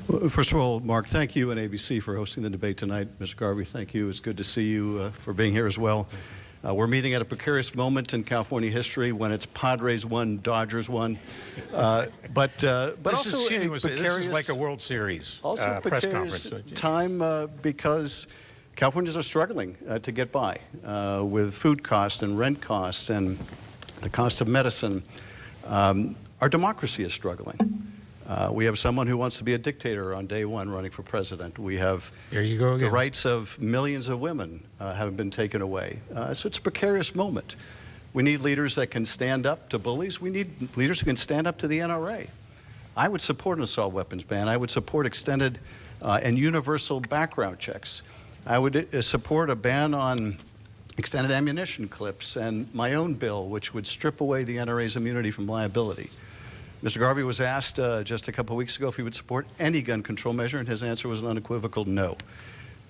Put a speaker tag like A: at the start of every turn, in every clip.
A: Well, first of all, Mark, thank you and ABC for hosting the debate tonight. Mr. Garvey, thank you. It's good to see you for being here as well. We're meeting at a precarious moment in California history when it's Padres won, Dodgers won. But also
B: this is like a World Series press conference
A: time because Californians are struggling to get by with food costs and rent costs and the cost of medicine. Our democracy is struggling. We have someone who wants to be a dictator on day one running for president. We have
B: there you go again.
A: The rights of millions of women have been taken away. So it's a precarious moment. We need leaders that can stand up to bullies. We need leaders who can stand up to the NRA. I would support an assault weapons ban. I would support extended and universal background checks. I would support a ban on extended ammunition clips and my own bill, which would strip away the NRA's immunity from liability. Mr. Garvey was asked just a couple of weeks ago if he would support any gun control measure, and his answer was an unequivocal no.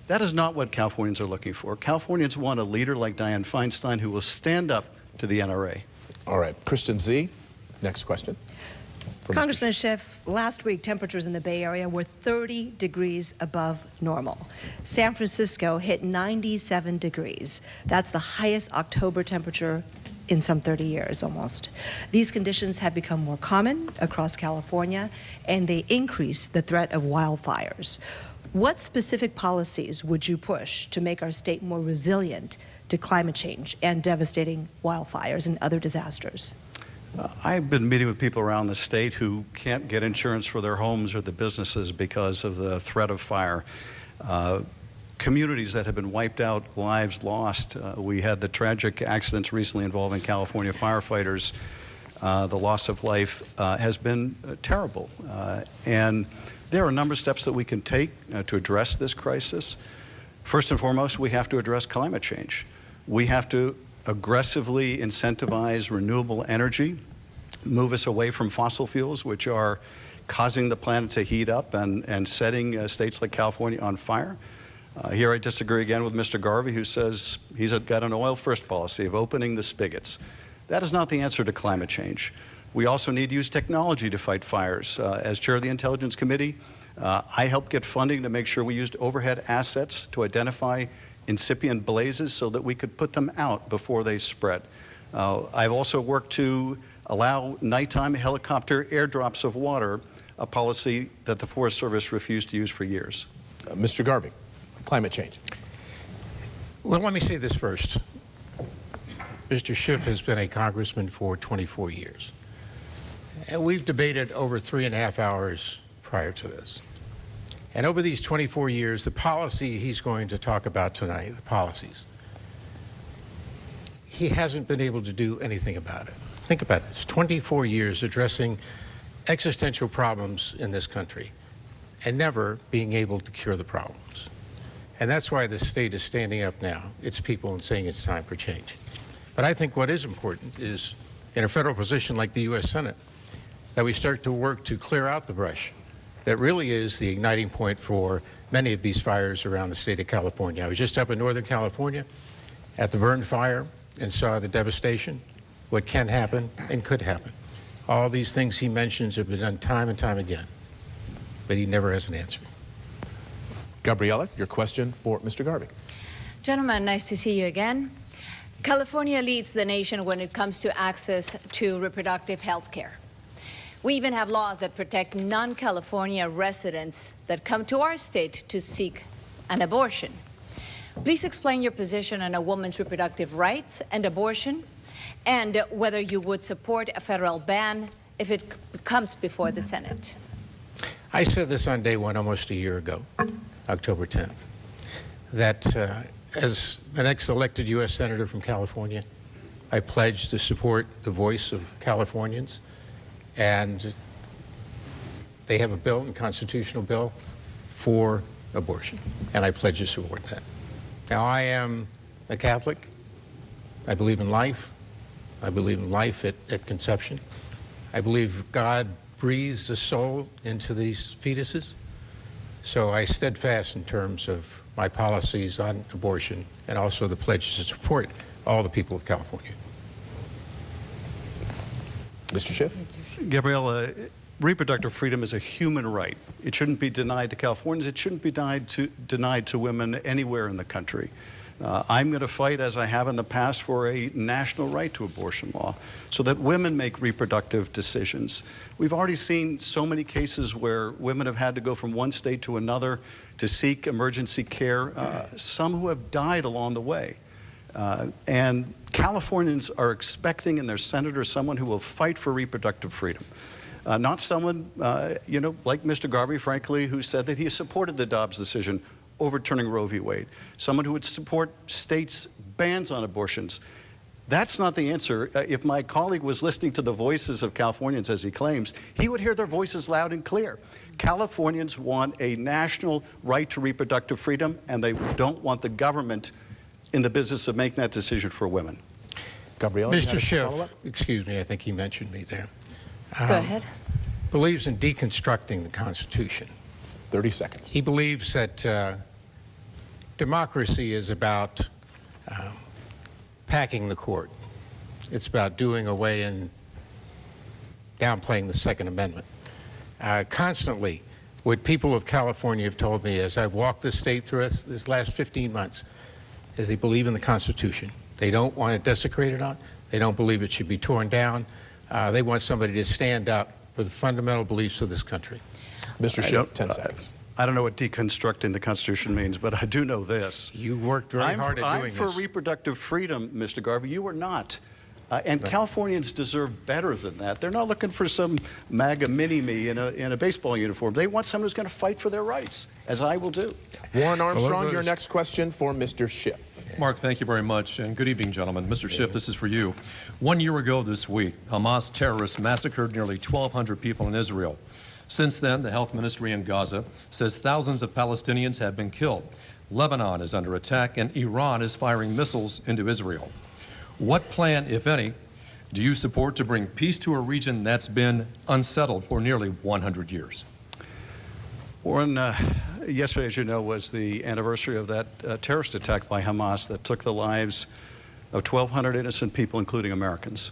A: That is not what Californians are looking for. Californians want a leader like Dianne Feinstein who will stand up to the NRA.
C: All right, Christian Z, next question.
D: Congressman Schiff, last week temperatures in the Bay Area were 30 degrees above normal. San Francisco hit 97 degrees. That's the highest October temperature in some 30 years almost. These conditions have become more common across California, and they increase the threat of wildfires. What specific policies would you push to make our state more resilient to climate change and devastating wildfires and other disasters?
A: I've been meeting with people around the state who can't get insurance for their homes or the businesses because of the threat of fire. Communities that have been wiped out, lives lost. We had the tragic accidents recently involving California firefighters. The loss of life has been terrible. And there are a number of steps that we can take to address this crisis. First and foremost, we have to address climate change. We have to aggressively incentivize renewable energy, move us away from fossil fuels, which are causing the planet to heat up and setting states like California on fire. Here I disagree again with Mr. Garvey, who says he's got an oil-first policy of opening the spigots. That is not the answer to climate change. We also need to use technology to fight fires. As chair of the Intelligence Committee, I helped get funding to make sure we used overhead assets to identify incipient blazes so that we could put them out before they spread. I've also worked to allow nighttime helicopter airdrops of water, a policy that the Forest Service refused to use for years.
C: Mr. Garvey. Climate change.
B: Well, let me say this first. Mr. Schiff has been a congressman for 24 years. And we've debated over 3.5 hours prior to this. And over these 24 years, the policy he's going to talk about tonight, the policies, he hasn't been able to do anything about it. Think about this, 24 years addressing existential problems in this country and never being able to cure the problems. And that's why the state is standing up now, its people, and saying it's time for change. But I think what is important is, in a federal position like the U.S. Senate, that we start to work to clear out the brush that really is the igniting point for many of these fires around the state of California. I was just up in Northern California at the Burn Fire and saw the devastation, what can happen and could happen. All these things he mentions have been done time and time again, but he never has an answer.
C: Gabriella, your question for Mr. Garvey.
E: Gentlemen, nice to see you again. California leads the nation when it comes to access to reproductive health care. We even have laws that protect non-California residents that come to our state to seek an abortion. Please explain your position on a woman's reproductive rights and abortion, and whether you would support a federal ban if it comes before the Senate.
B: I said this on day one almost a year ago, October 10th, that as the next elected U.S. Senator from California, I pledge to support the voice of Californians, and they have a bill, a constitutional bill, for abortion, and I pledge to support that. Now, I am a Catholic. I believe in life. I believe in life at conception. I believe God breathes a soul into these fetuses. So I steadfast in terms of my policies on abortion and also the pledge to support all the people of California.
C: Mr. Schiff?
A: Gabriella, Reproductive freedom is a human right. It shouldn't be denied to Californians. It shouldn't be denied to women anywhere in the country. I'm going to fight, as I have in the past, for a national right to abortion law so that women make reproductive decisions. We've already seen so many cases where women have had to go from one state to another to seek emergency care, some who have died along the way. And Californians are expecting in their senator someone who will fight for reproductive freedom. Not someone, like Mr. Garvey, frankly, who said that he supported the Dobbs decision overturning Roe v. Wade. Someone who would support states' bans on abortions. That's not the answer. If my colleague was listening to the voices of Californians, as he claims, he would hear their voices loud and clear. Californians want a national right to reproductive freedom, and they don't want the government in the business of making that decision for women.
C: Gabrielle,
B: Mr. Schiff, excuse me, I think he mentioned me there.
E: Go ahead.
B: Believes in deconstructing the Constitution.
C: 30 seconds.
B: He believes that democracy is about packing the court. It's about doing away and downplaying the Second Amendment. Constantly, what people of California have told me as I've walked the state through this last 15 months is they believe in the Constitution. They don't want it desecrated on. They don't believe it should be torn down. They want somebody to stand up for the fundamental beliefs of this country.
C: Mr. Schiff, 10 seconds.
A: I don't know what deconstructing the Constitution means, but I do know this.
B: You worked very hard at doing this.
A: I'm for reproductive freedom, Mr. Garvey. You are not. And Californians deserve better than that. They're not looking for some MAGA mini-me in a baseball uniform. They want someone who's going to fight for their rights, as I will do.
C: Warren Armstrong, your next question for Mr. Schiff.
F: Mark, thank you very much, and good evening, gentlemen. Mr. Schiff, this is for you. 1 year ago this week, Hamas terrorists massacred nearly 1,200 people in Israel. Since then, the health ministry in Gaza says thousands of Palestinians have been killed. Lebanon is under attack, and Iran is firing missiles into Israel. What plan, if any, do you support to bring peace to a region that's been unsettled for nearly 100 years?
A: Warren, yesterday, as you know, was the anniversary of that terrorist attack by Hamas that took the lives of 1,200 innocent people, including Americans.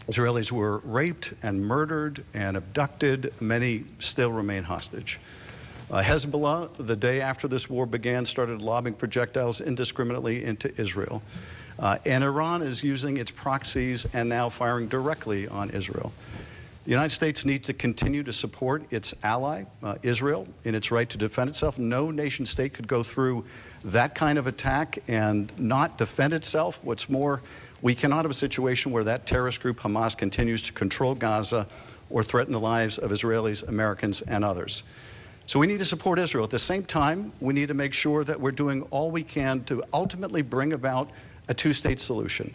A: Israelis were raped and murdered and abducted. Many still remain hostage. Hezbollah, the day after this war began, started lobbing projectiles indiscriminately into Israel. And Iran is using its proxies and now firing directly on Israel. The United States needs to continue to support its ally, Israel, in its right to defend itself. No nation state could go through that kind of attack and not defend itself. What's more, we cannot have a situation where that terrorist group, Hamas, continues to control Gaza or threaten the lives of Israelis, Americans, and others. So we need to support Israel. At the same time, we need to make sure that we're doing all we can to ultimately bring about a two-state solution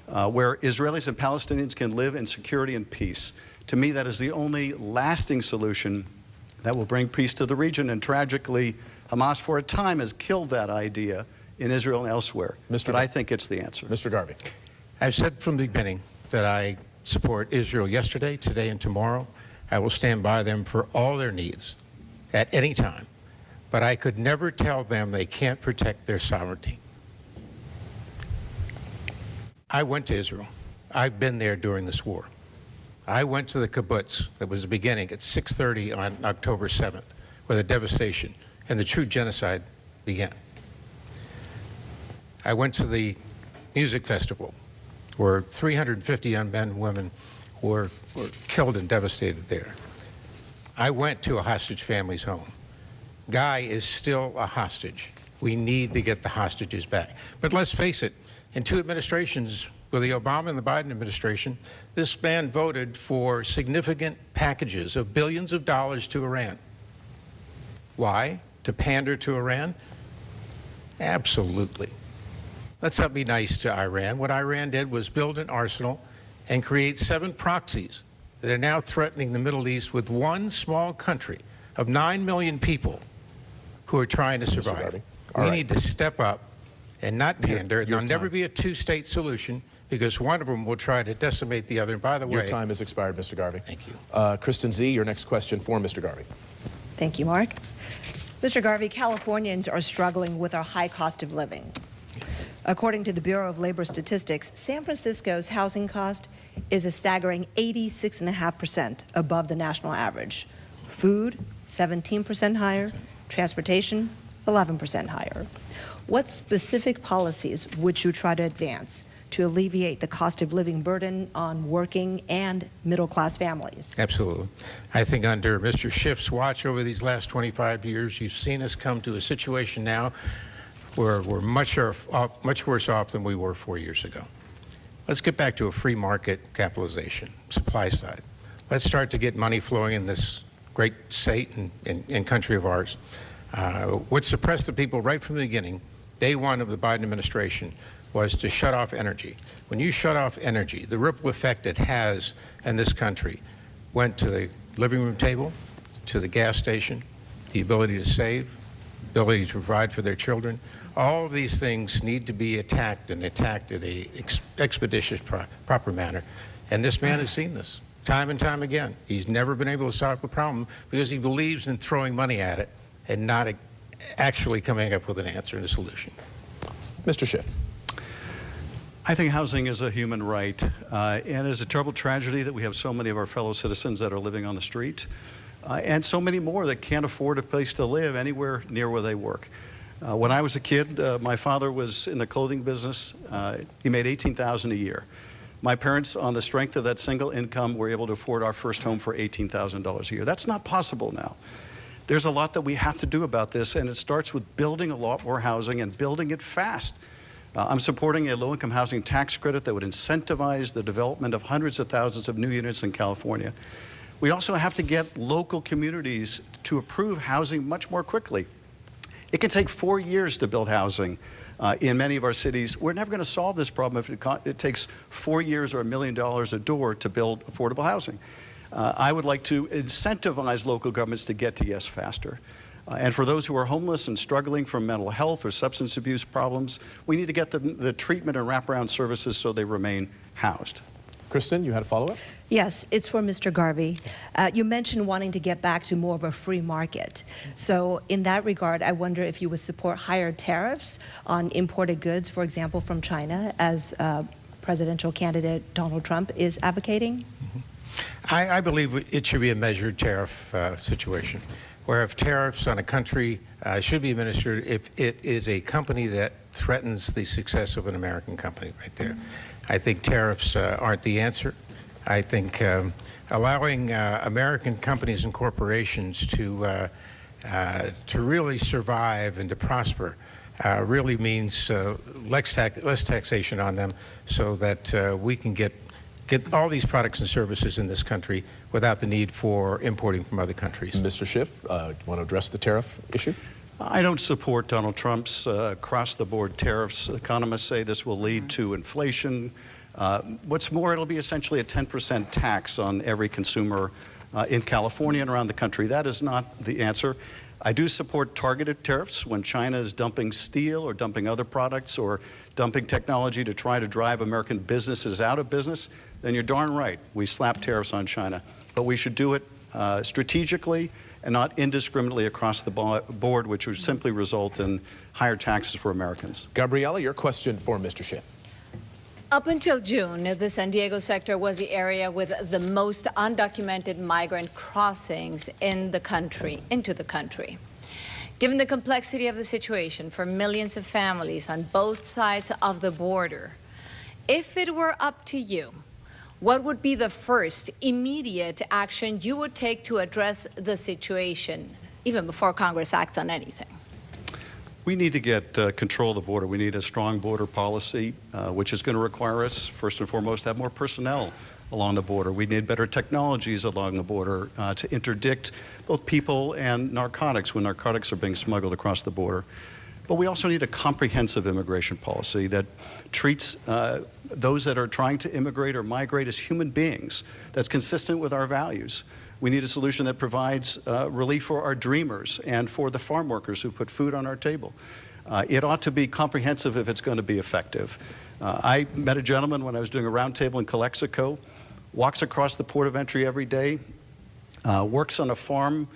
A: where Israelis and Palestinians can live in security and peace. To me, that is the only lasting solution that will bring peace to the region. And tragically, Hamas, for a time, has killed that idea in Israel and elsewhere. But I think it's the answer.
C: Mr. Garvey.
B: I've said from the beginning that I support Israel yesterday, today, and tomorrow. I will stand by them for all their needs at any time. But I could never tell them they can't protect their sovereignty. I went to Israel. I've been there during this war. I went to the kibbutz that was beginning at 6:30 on October 7th, where the devastation and the true genocide began. I went to the music festival where 350 young men and women were killed and devastated there. I went to a hostage family's home. Guy is still a hostage. We need to get the hostages back. But let's face it, in two administrations, with the Obama and the Biden administration, this man voted for significant packages of billions of dollars to Iran. Why? To pander to Iran? Absolutely. Let's not be nice to Iran. What Iran did was build an arsenal and create 7 proxies that are now threatening the Middle East with one small country of 9 million people who are trying to survive. We need to step up and not pander. There'll never be a two-state solution because one of them will try to decimate the other. And by the way,
C: your time has expired, Mr. Garvey.
B: Thank you.
C: Kristen Z., your next question for Mr. Garvey.
D: Thank you, Mark. Mr. Garvey, Californians are struggling with our high cost of living. According to the Bureau of Labor Statistics, San Francisco's housing cost is a staggering 86.5% above the national average. Food, 17% higher. Transportation, 11% higher. What specific policies would you try to advance to alleviate the cost of living burden on working and middle-class families?
B: Absolutely. I think under Mr. Schiff's watch over these last 25 years, you've seen us come to a situation now where we're much worse off than we were 4 years ago. Let's get back to a free market capitalization, supply side. Let's start to get money flowing in this great state and country of ours. What suppressed the people right from the beginning, day one of the Biden administration, was to shut off energy. When you shut off energy, the ripple effect it has in this country went to the living room table, to the gas station, the ability to save, ability to provide for their children. All of these things need to be attacked and attacked in an expeditious, proper manner. And this man has seen this time and time again. He's never been able to solve the problem because he believes in throwing money at it and not actually coming up with an answer and a solution.
C: Mr. Schiff.
A: I think housing is a human right, and it is a terrible tragedy that we have so many of our fellow citizens that are living on the street, and so many more that can't afford a place to live anywhere near where they work. When I was a kid, my father was in the clothing business. He made $18,000 a year. My parents, on the strength of that single income, were able to afford our first home for $18,000 a year. That's not possible now. There's a lot that we have to do about this, and it starts with building a lot more housing and building it fast. I'm supporting a low-income housing tax credit that would incentivize the development of hundreds of thousands of new units in California. We also have to get local communities to approve housing much more quickly. It can take 4 years to build housing in many of our cities. We're never going to solve this problem if it takes 4 years or $1 million a door to build affordable housing. I would like to incentivize local governments to get to yes faster. And for those who are homeless and struggling from mental health or substance abuse problems, we need to get the treatment and wraparound services so they remain housed.
C: Kristen, you had a follow-up?
D: Yes, it's for Mr. Garvey. You mentioned wanting to get back to more of a free market. So in that regard, I wonder if you would support higher tariffs on imported goods, for example, from China, as presidential candidate Donald Trump is advocating?
B: I believe it should be a measured tariff situation, where if tariffs on a country should be administered if it is a company that threatens the success of an American company right there. I think tariffs aren't the answer. I think allowing American companies and corporations to really survive and to prosper really means less taxation on them so that we can get all these products and services in this country without the need for importing from other countries.
C: Mr. Schiff, want to address the tariff issue?
A: I don't support Donald Trump's across-the-board tariffs. Economists say this will lead to inflation. What's more, it'll be essentially a 10% tax on every consumer in California and around the country. That is not the answer. I do support targeted tariffs when China is dumping steel or dumping other products or dumping technology to try to drive American businesses out of business. Then you're darn right, we slap tariffs on China. But we should do it strategically and not indiscriminately across the board, which would simply result in higher taxes for Americans.
C: Gabriella, your question for Mr. Schiff.
E: Up until June, the San Diego sector was the area with the most undocumented migrant crossings in the country, into the country. Given the complexity of the situation for millions of families on both sides of the border, if it were up to you, what would be the first immediate action you would take to address the situation, even before Congress acts on anything?
A: We need to get control of the border. We need a strong border policy, which is going to require us, first and foremost, to have more personnel along the border. We need better technologies along the border to interdict both people and narcotics when narcotics are being smuggled across the border. But we also need a comprehensive immigration policy that treats those that are trying to immigrate or migrate as human beings, that's consistent with our values. We need a solution that provides relief for our dreamers and for the farm workers who put food on our table. It ought to be comprehensive if it's going to be effective. I met a gentleman when I was doing a roundtable in Calexico, walks across the port of entry every day, works on a farm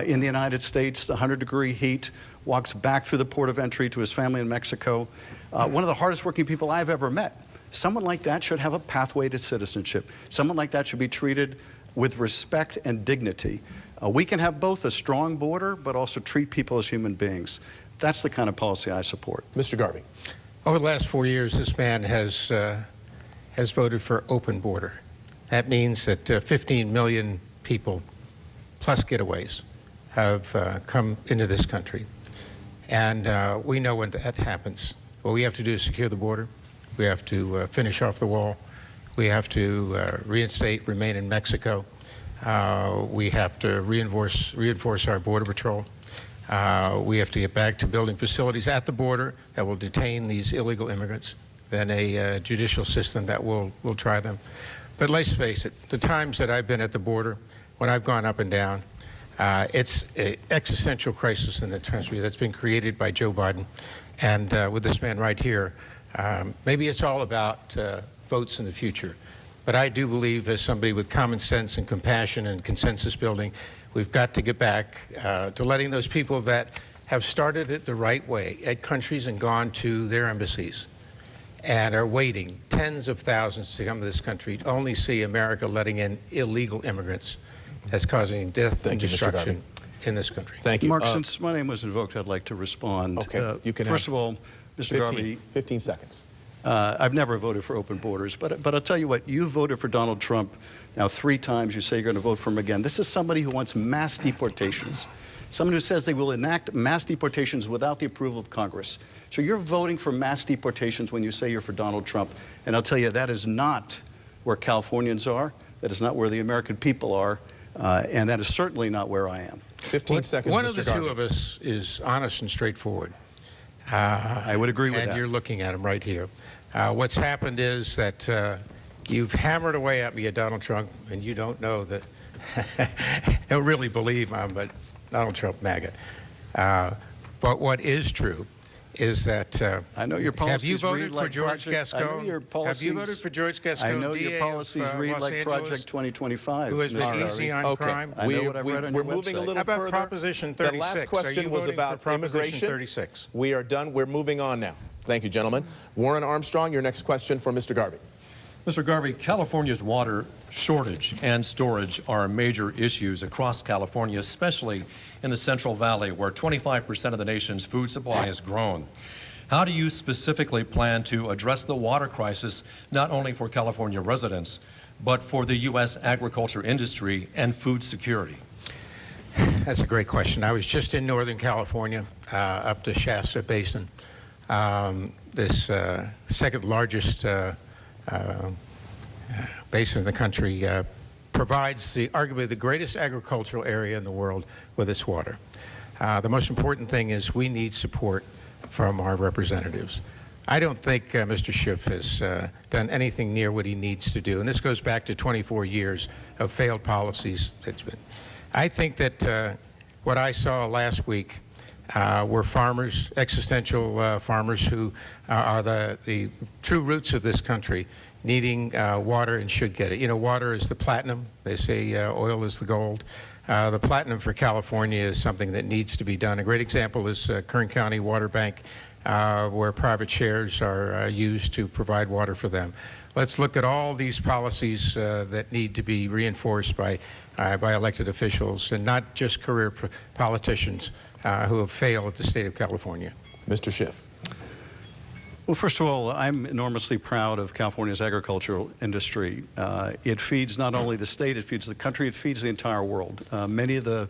A: in the United States, 100-degree heat, walks back through the port of entry to his family in Mexico. One of the hardest working people I've ever met. someone like that should have a pathway to citizenship. Someone like that should be treated with respect and dignity. We can have both a strong border, but also treat people as human beings. That's the kind of policy I support.
C: Mr. Garvey.
B: Over the last 4 years, this man has voted for open border. That means that 15 million people, plus getaways, have come into this country. And we know when that happens. What we have to do is secure the border. We have to finish off the wall. We have to reinstate, remain in Mexico. We have to reinforce our Border Patrol. We have to get back to building facilities at the border that will detain these illegal immigrants, then a judicial system that will try them. But let's face it, the times that I've been at the border, when I've gone up and down, it's an existential crisis in the country that's been created by Joe Biden. And with this man right here, maybe it's all about votes in the future. But I do believe, as somebody with common sense and compassion and consensus building, we've got to get back to letting those people that have started it the right way at countries and gone to their embassies and are waiting tens of thousands to come to this country, only see America letting in illegal immigrants as causing death and destruction in this country.
C: Thank you.
A: Mark, since my name was invoked, I'd like to respond.
C: Okay, you can
A: First of all, Mr. Garvey,
C: 15 seconds.
A: I've never voted for open borders, but I'll tell you what, you voted for Donald Trump now 3 times. You say you're going to vote for him again. This is somebody who wants mass deportations, someone who says they will enact mass deportations without the approval of Congress. So you're voting for mass deportations when you say you're for Donald Trump. And I'll tell you, that is not where Californians are. That is not where the American people are. And that is certainly not where I am.
C: 15 seconds,
B: One
C: Mr.
B: of the
C: Garvey.
B: two of us is honest and straightforward.
A: I would agree with that.
B: And you're looking at him right here. What's happened is that you've hammered away at me at Donald Trump, and you don't know that. Don't really believe I'm but Donald Trump MAGA. But what is true is that
A: I know your policies
B: have you voted
A: read
B: for
A: like
B: George
A: Project,
B: Gascon?
A: I know your policies,
B: have you voted for George Gascon?
A: I know your
B: DA
A: policies
B: of,
A: read
B: Los
A: like
B: Angeles,
A: Project 2025.
B: who has been
A: Mr.
B: easy
A: Garvey.
B: on crime?
A: I know what I've read on your
C: We're moving a
A: website.
C: little
B: How about
C: further.
B: Proposition 36?
C: The last
B: Are you
C: question was
B: voting
C: about
B: for Proposition
C: immigration.
B: 36?
C: We are done. We're moving on now. Thank you, gentlemen. Warren Armstrong, your next question for Mr. Garvey.
F: Mr. Garvey, California's water shortage and storage are major issues across California, especially in the Central Valley, where 25% of the nation's food supply is grown. How do you specifically plan to address the water crisis, not only for California residents, but for the U.S. agriculture industry and food security?
B: That's a great question. I was just in Northern California, up the Shasta Basin, this second largest basin in the country, provides arguably the greatest agricultural area in the world with its water. The most important thing is we need support from our representatives. I don't think Mr. Schiff has done anything near what he needs to do, and this goes back to 24 years of failed policies. I think that what I saw last week were farmers, existential farmers who are the true roots of this country, needing water and should get it. You know, water is the platinum. They say oil is the gold. The platinum for California is something that needs to be done. A great example is Kern County Water Bank, where private shares are used to provide water for them. Let's look at all these policies that need to be reinforced by elected officials and not just career politicians who have failed at the state of California.
C: Mr. Schiff.
A: Well, first of all, I'm enormously proud of California's agricultural industry. It feeds not only the state, it feeds the country, it feeds the entire world. Many of the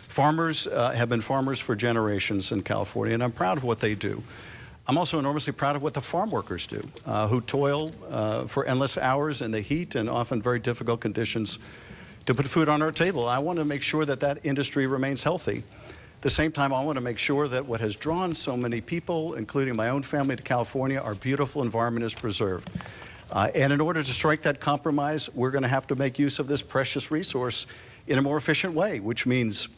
A: farmers have been farmers for generations in California, and I'm proud of what they do. I'm also enormously proud of what the farm workers do, who toil for endless hours in the heat and often very difficult conditions to put food on our table. I want to make sure that that industry remains healthy. At the same time, I want to make sure that what has drawn so many people, including my own family, to California, our beautiful environment is preserved. And in order to strike that compromise, we're going to have to make use of this precious resource in a more efficient way, which means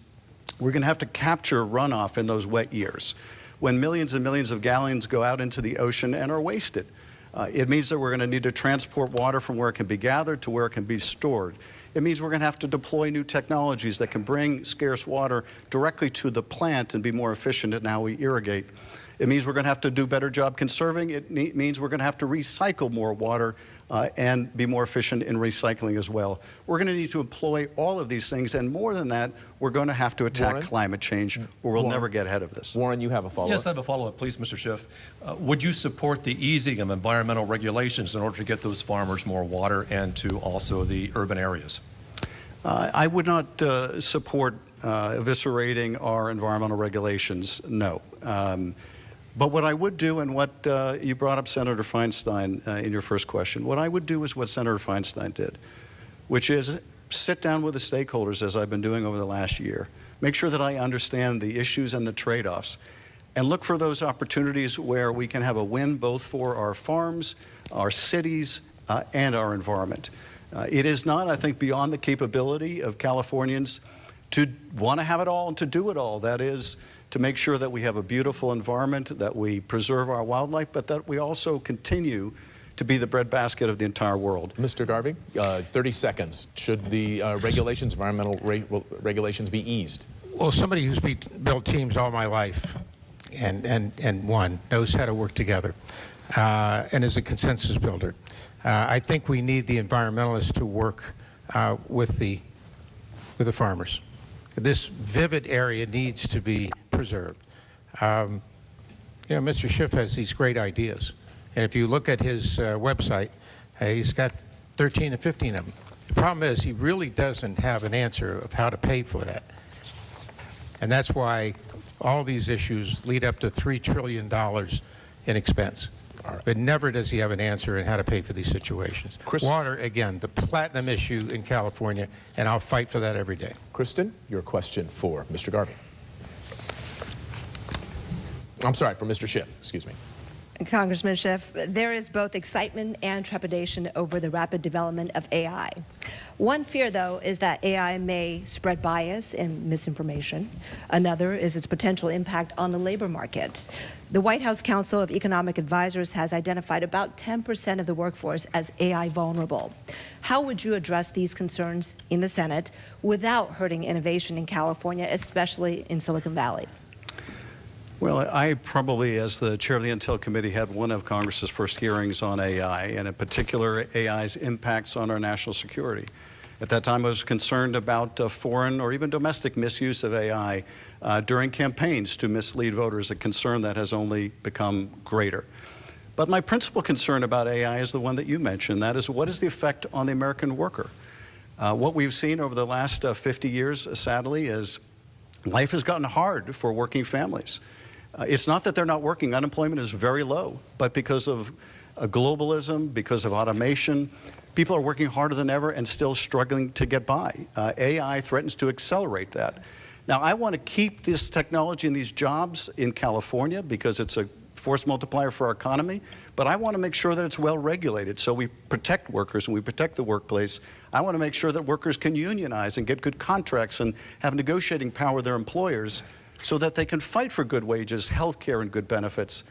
A: we're going to have to capture runoff in those wet years, when millions and millions of gallons go out into the ocean and are wasted. It means that we're going to need to transport water from where it can be gathered to where it can be stored. It means we're going to have to deploy new technologies that can bring scarce water directly to the plant and be more efficient in how we irrigate. It means we're going to have to do a better job conserving. It means we're going to have to recycle more water and be more efficient in recycling as well. We're going to need to employ all of these things, and more than that, we're going to have to attack
C: Warren?
A: climate change, or we'll never get ahead of this.
C: Warren, you have a follow-up.
F: Yes, I have a follow-up, please, Mr. Schiff. Would you support the easing of environmental regulations in order to get those farmers more water and to also the urban areas?
A: I would not support eviscerating our environmental regulations, no. But what I would do, and what you brought up Senator Feinstein in your first question, what I would do is what Senator Feinstein did, which is sit down with the stakeholders, as I've been doing over the last year, make sure that I understand the issues and the trade-offs, and look for those opportunities where we can have a win both for our farms, our cities, and our environment. It is not, I think, beyond the capability of Californians to want to have it all and to do it all. That is, to make sure that we have a beautiful environment, that we preserve our wildlife, but that we also continue to be the breadbasket of the entire world.
C: Mr. Garvey, 30 seconds. Should the environmental regulations be eased?
B: Well, somebody who's built teams all my life and won knows how to work together and is a consensus builder. I think we need the environmentalists to work with the farmers. This vivid area needs to be preserved. You know, Mr. Schiff has these great ideas, and if you look at his website, he's got 13 or 15 of them. The problem is he really doesn't have an answer of how to pay for that, and that's why all these issues lead up to $3 trillion in expense. But never does he have an answer on how to pay for these situations. Water, again, the platinum issue in California, and I'll fight for that every day.
C: Kristen, your question for Mr. Garvey. I'm sorry, for Mr. Schiff, excuse me.
D: Congressman Schiff, there is both excitement and trepidation over the rapid development of AI. One fear, though, is that AI may spread bias and misinformation. Another is its potential impact on the labor market. The White House Council of Economic Advisors has identified about 10% of the workforce as AI vulnerable. How would you address these concerns in the Senate without hurting innovation in California, especially in Silicon Valley?
A: Well, I probably, as the chair of the Intel Committee, had one of Congress's first hearings on AI, and in particular, AI's impacts on our national security. At that time, I was concerned about foreign or even domestic misuse of AI during campaigns to mislead voters, a concern that has only become greater. But my principal concern about AI is the one that you mentioned. That is, what is the effect on the American worker? What we've seen over the last 50 years, sadly, is life has gotten hard for working families. It's not that they're not working. Unemployment is very low. But because of globalism, because of automation, people are working harder than ever and still struggling to get by. AI threatens to accelerate that. Now, I want to keep this technology and these jobs in California because it's a force multiplier for our economy, but I want to make sure that it's well regulated so we protect workers and we protect the workplace. I want to make sure that workers can unionize and get good contracts and have negotiating power with their employers so that they can fight for good wages, health care, and good benefits.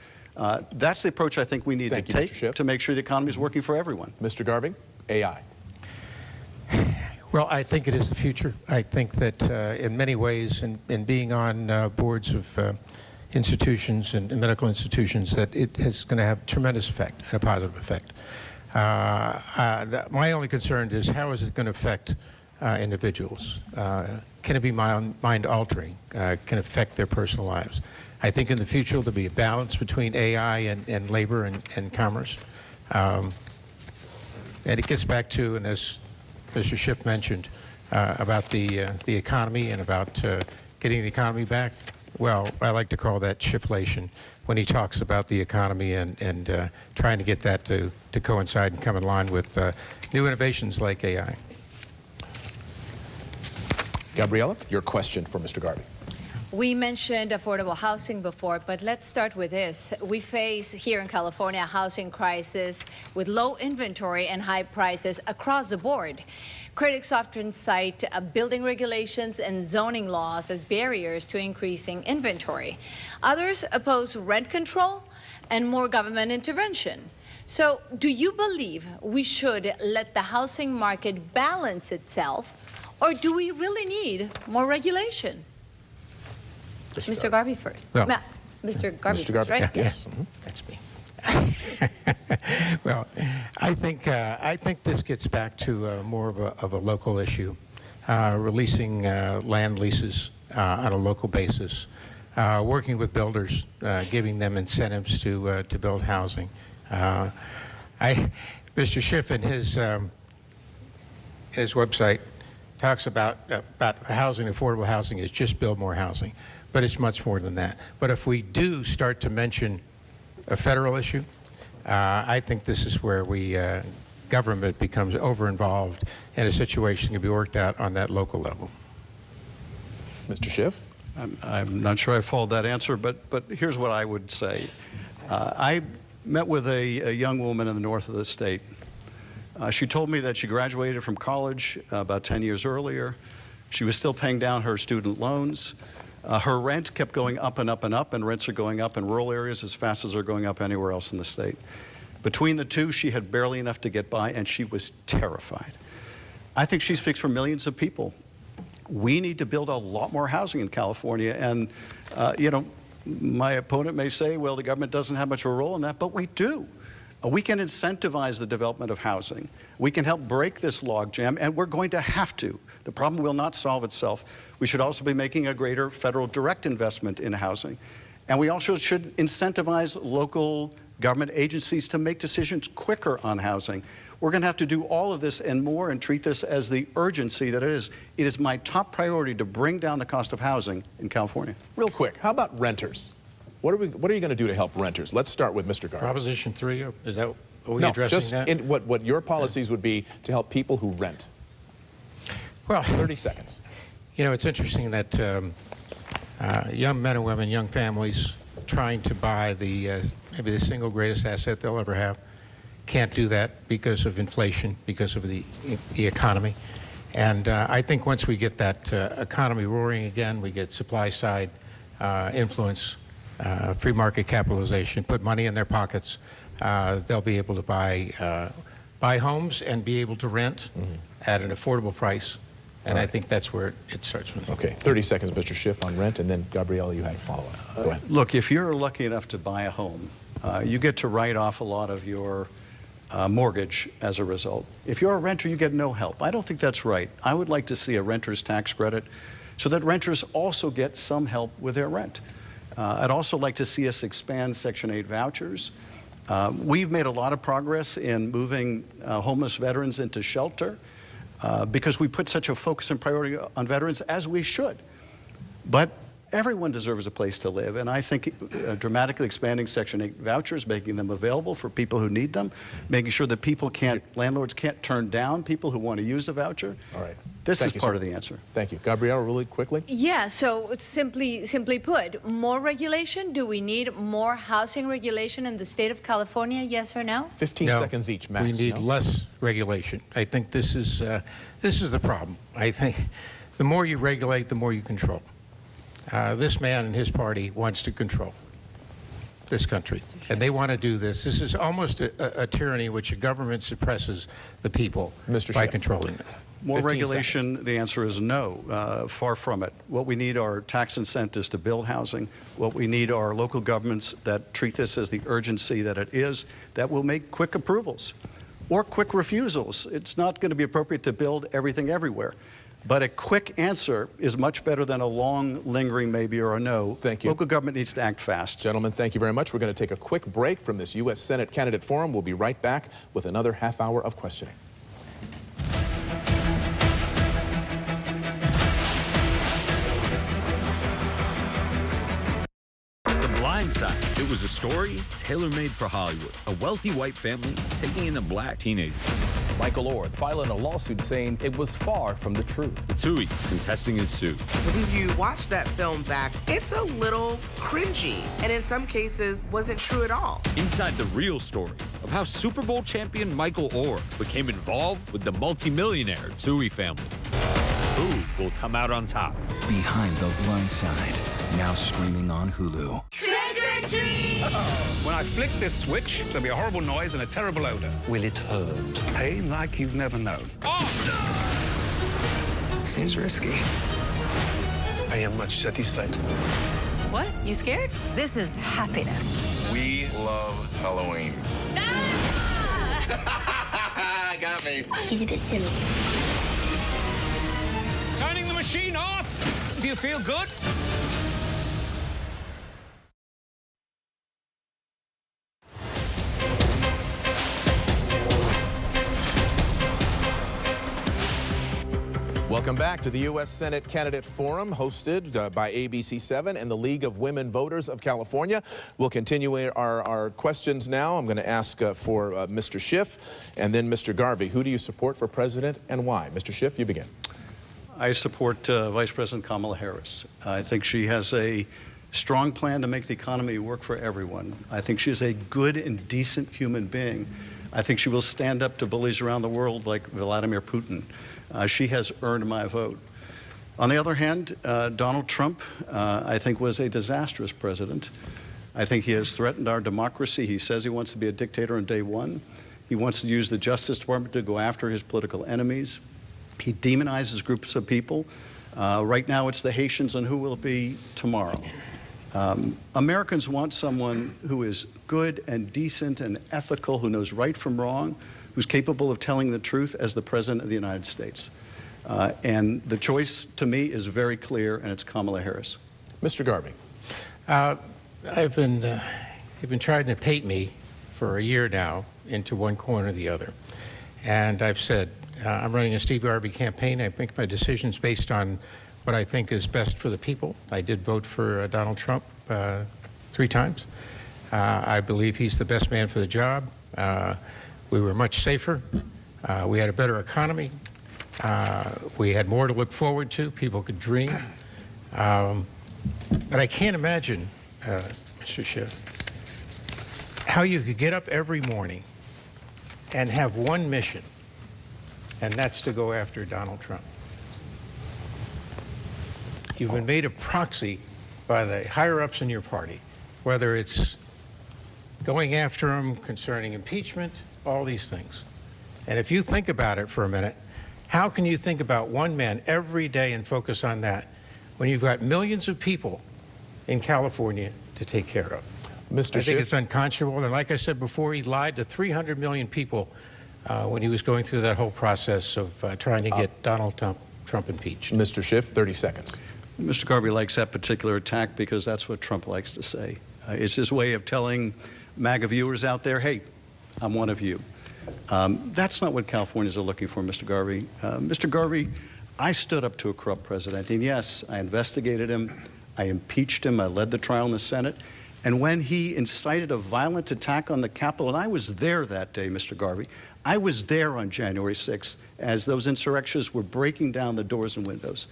A: That's the approach I think we need to take to make sure the economy is working for everyone.
C: Mr. Garvey, AI.
B: Well, I think it is the future. I think that in many ways, in being on boards of institutions and medical institutions, that it is going to have tremendous effect, and a positive effect. My only concern is how is it going to affect individuals? Can it be mind-altering? Can it affect their personal lives? I think in the future there'll be a balance between AI and labor and commerce. And it gets back to, and as Mr. Schiff mentioned, about the economy and about getting the economy back. Well, I like to call that Schifflation when he talks about the economy and trying to get that to coincide and come in line with new innovations like AI.
C: Gabriella, your question for Mr. Garvey.
E: We mentioned affordable housing before, but let's start with this. We face here in California a housing crisis with low inventory and high prices across the board. Critics often cite building regulations and zoning laws as barriers to increasing inventory. Others oppose rent control and more government intervention. So do you believe we should let the housing market balance itself, or do we really need more regulation? Mr. Garvey first.
B: Well,
E: Mr. Garvey,
C: Mr. Garvey,
E: right?
C: yes.
B: That's me. Well, I think this gets back to more of a local issue, releasing land leases on a local basis, working with builders, giving them incentives to build housing. Mr. Schiff in his website talks about housing, affordable housing is just build more housing, but it's much more than that. But if we do start to mention a federal issue, I think this is where government becomes over-involved and a situation can be worked out on that local level.
C: Mr. Schiff?
A: I'm not sure I followed that answer, but here's what I would say. I met with a young woman in the north of the state. She told me that she graduated from college about 10 years earlier. She was still paying down her student loans. Her rent kept going up and up and up, and rents are going up in rural areas as fast as they're going up anywhere else in the state. Between the two, she had barely enough to get by, and she was terrified. I think she speaks for millions of people. We need to build a lot more housing in California, and you know, my opponent may say, well, the government doesn't have much of a role in that, but we do. We can incentivize the development of housing. We can help break this logjam, and we're going to have to. The problem will not solve itself. We should also be making a greater federal direct investment in housing. And we also should incentivize local government agencies to make decisions quicker on housing. We're going to have to do all of this and more and treat this as the urgency that it is. It is my top priority to bring down the cost of housing in California.
C: Real quick, how about renters? What are you going to do to help renters? Let's start with Mr. Garvey.
B: Proposition 3, is that, are we
C: No,
B: addressing
C: just
B: that?
C: what your policies would be to help people who rent.
B: Well,
C: 30 seconds.
B: you know, it's interesting that young men and women, young families trying to buy maybe the single greatest asset they'll ever have can't do that because of inflation, because of the economy. And I think once we get that economy roaring again, we get supply side influence, free market capitalization, put money in their pockets, they'll be able to buy homes and be able to rent at an affordable price. And I think that's where it starts from.
C: Okay, 30 seconds, Mr. Schiff, on rent, and then Gabrielle, you had a follow-up. Go ahead.
A: Look, if you're lucky enough to buy a home, you get to write off a lot of your mortgage as a result. If you're a renter, you get no help. I don't think that's right. I would like to see a renter's tax credit so that renters also get some help with their rent. I'd also like to see us expand Section 8 vouchers. We've made a lot of progress in moving homeless veterans into shelter because we put such a focus and priority on veterans, as we should. But everyone deserves a place to live, and I think dramatically expanding Section 8 vouchers, making them available for people who need them, making sure that landlords can't turn down people who want to use a voucher.
C: All right.
A: This
C: Thank
A: is part of the answer.
C: Thank you. Gabrielle, really quickly?
E: Yeah, so it's simply put, more regulation? Do we need more housing regulation in the state of California, yes or no?
C: 15
B: No,
C: seconds each, max.
B: we need
C: no?
B: less regulation. I think this is the problem. I think the more you regulate, the more you control. This man and his party wants to control this country, and they want to do this. This is almost a tyranny which a government suppresses the people
C: Mr.
B: by
C: Schiff.
B: controlling them.
A: More
C: 15
A: regulation,
C: seconds.
A: the answer is no, far from it. What we need are tax incentives to build housing. What we need are local governments that treat this as the urgency that it is, that will make quick approvals or quick refusals. It's not going to be appropriate to build everything everywhere. But a quick answer is much better than a long, lingering maybe or a no.
C: Thank you.
A: Local government needs to act fast.
C: Gentlemen, thank you very much. We're going to take a quick break from this U.S. Senate Candidate Forum. We'll be right back with another half hour of questioning.
G: Blindside. It was a story tailor-made for Hollywood. A wealthy white family taking in a black teenager.
H: Michael Oher filing a lawsuit saying it was far from the truth.
G: Tui contesting his suit.
I: When you watch that film back, it's a little cringy, and in some cases wasn't true at all.
G: Inside the real story of how Super Bowl champion Michael Oher became involved with the multimillionaire Tui family. Who will come out on top?
J: Behind the Blind Side, now streaming on Hulu.
K: Trick or treat!
L: When I flick this switch, there'll be a horrible noise and a terrible odor.
J: Will it hurt?
L: Pain like you've never known.
J: Seems risky.
L: I am much satisfied.
K: What? You scared? This is happiness.
M: We love Halloween. Got me.
N: He's a bit silly.
L: Turning the machine off. Do you feel good?
C: Welcome back to the U.S. Senate Candidate Forum, hosted by ABC7 and the League of Women Voters of California. We'll continue our questions now. I'm going to ask for Mr. Schiff and then Mr. Garvey. Who do you support for president and why? Mr. Schiff, you begin.
A: I support Vice President Kamala Harris. I think she has a strong plan to make the economy work for everyone. I think she is a good and decent human being. I think she will stand up to bullies around the world like Vladimir Putin. She has earned my vote. On the other hand, Donald Trump, I think, was a disastrous president. I think he has threatened our democracy. He says he wants to be a dictator on day one. He wants to use the Justice Department to go after his political enemies. He demonizes groups of people. Right now, it's the Haitians, and who will it be tomorrow? Americans want someone who is good and decent and ethical, who knows right from wrong, who's capable of telling the truth as the President of the United States. And the choice, to me, is very clear, and it's Kamala Harris.
C: Mr. Garvey.
B: They've been trying to paint me for a year now into one corner or the other. And I've said, I'm running a Steve Garvey campaign. I make my decisions based on what I think is best for the people. I did vote for Donald Trump 3 times. I believe he's the best man for the job. We were much safer. We had a better economy. We had more to look forward to. People could dream. But I can't imagine, Mr. Schiff, how you could get up every morning and have one mission, and that's to go after Donald Trump. You've been made a proxy by the higher-ups in your party, whether it's going after him concerning impeachment, all these things. And if you think about it for a minute, how can you think about one man every day and focus on that when you've got millions of people in California to take care of?
C: Mr.
B: I
C: Schiff.
B: think it's unconscionable. And like I said before, he lied to 300 million people when he was going through that whole process of trying to get Donald Trump impeached.
C: Mr. Schiff, 30 seconds.
A: Mr. Garvey likes that particular attack because that's what Trump likes to say. It's his way of telling MAGA viewers out there, hey, I'm one of you. That's not what Californians are looking for, Mr. Garvey. Mr. Garvey, I stood up to a corrupt president, and yes, I investigated him, I impeached him, I led the trial in the Senate, and when he incited a violent attack on the Capitol, and I was there that day, Mr. Garvey, I was there on January 6th as those insurrectionists were breaking down the doors and windows.